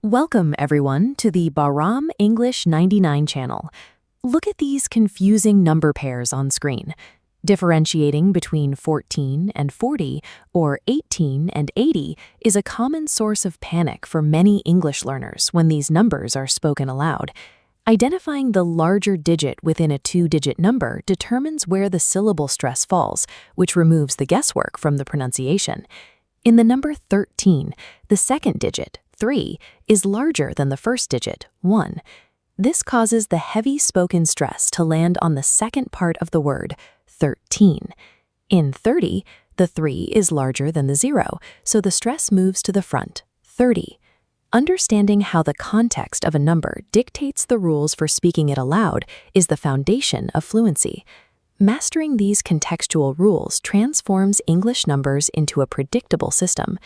Welcome, everyone, to the Bahram English 99 channel. Look at these confusing number pairs on screen. Differentiating between 14 and 40 or 18 and 80 is a common source of panic for many English learners when these numbers are spoken aloud. Identifying the larger digit within a two-digit number determines where the syllable stress falls, which removes the guesswork from the pronunciation. In the number 13, the second digit, 3, is larger than the first digit, 1. This causes the heavy spoken stress to land on the second part of the word, 13. In 30, the 3 is larger than the 0, so the stress moves to the front, 30. Understanding how the context of a number dictates the rules for speaking it aloud is the foundation of fluency. Mastering these contextual rules transforms English numbers into a predictable system.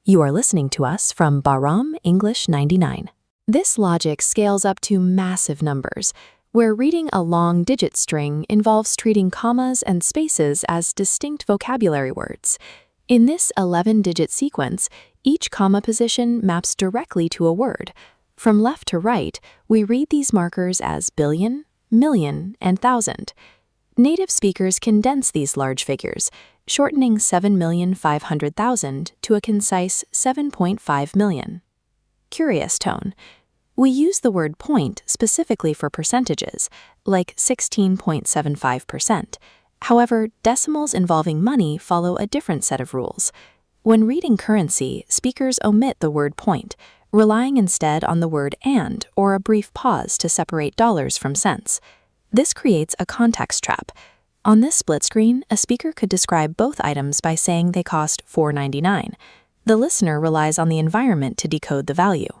You are listening to us from Bahram English 99. This logic scales up to massive numbers, where reading a long digit string involves treating commas and spaces as distinct vocabulary words. In this 11-digit sequence, each comma position maps directly to a word. From left to right, we read these markers as billion, million, and thousand. Native speakers condense these large figures, shortening 7,500,000 to a concise 7.5 million. Curious tone. We use the word point specifically for percentages, like 16.75%. However, decimals involving money follow a different set of rules. When reading currency, speakers omit the word point, relying instead on the word and or a brief pause to separate dollars from cents. This creates a context trap. On this split screen, a speaker could describe both items by saying they cost $4.99. The listener relies on the environment to decode the value.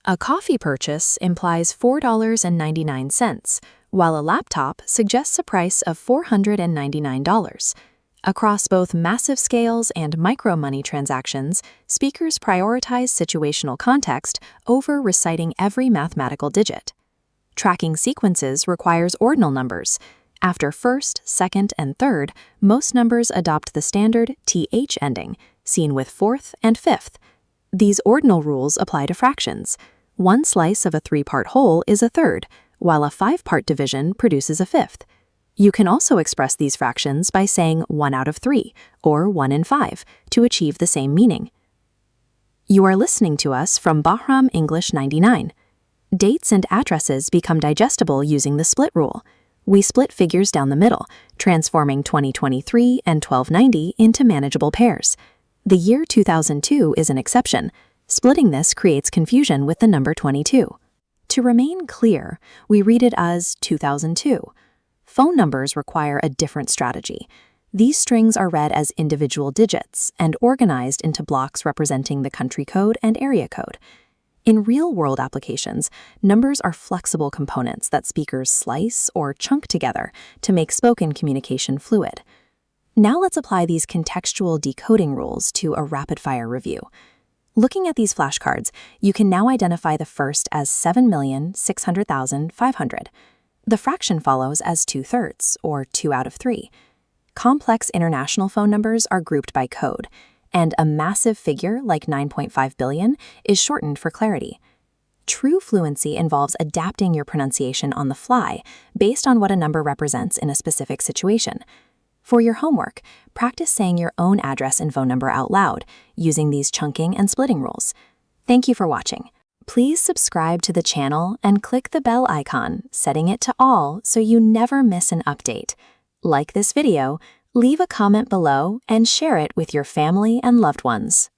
A coffee purchase implies $4.99, while a laptop suggests a price of $499. Across both massive scales and micro money transactions, speakers prioritize situational context over reciting every mathematical digit. Tracking sequences requires ordinal numbers. After first, second, and third, most numbers adopt the standard th ending, seen with fourth and fifth. These ordinal rules apply to fractions. One slice of a three-part whole is a third, while a five-part division produces a fifth. You can also express these fractions by saying 1 out of 3 or 1 in 5 to achieve the same meaning. You are listening to us from Bahram English 99. Dates and addresses become digestible using the split rule. We split figures down the middle, transforming 2023 and 1290 into manageable pairs. The year 2002 is an exception. Splitting this creates confusion with the number 22. To remain clear, we read it as 2002. Phone numbers require a different strategy. These strings are read as individual digits and organized into blocks representing the country code and area code. In real-world applications, numbers are flexible components that speakers slice or chunk together to make spoken communication fluid. Now let's apply these contextual decoding rules to a rapid-fire review. Looking at these flashcards, you can now identify the first as 7,600,500. The fraction follows as 2/3, or 2 out of 3. Complex international phone numbers are grouped by code, and a massive figure like 9.5 billion is shortened for clarity. True fluency involves adapting your pronunciation on the fly based on what a number represents in a specific situation. For your homework, practice saying your own address and phone number out loud, using these chunking and splitting rules. Thank you for watching. Please subscribe to the channel and click the bell icon, setting it to all so you never miss an update. Like this video, leave a comment below and share it with your family and loved ones.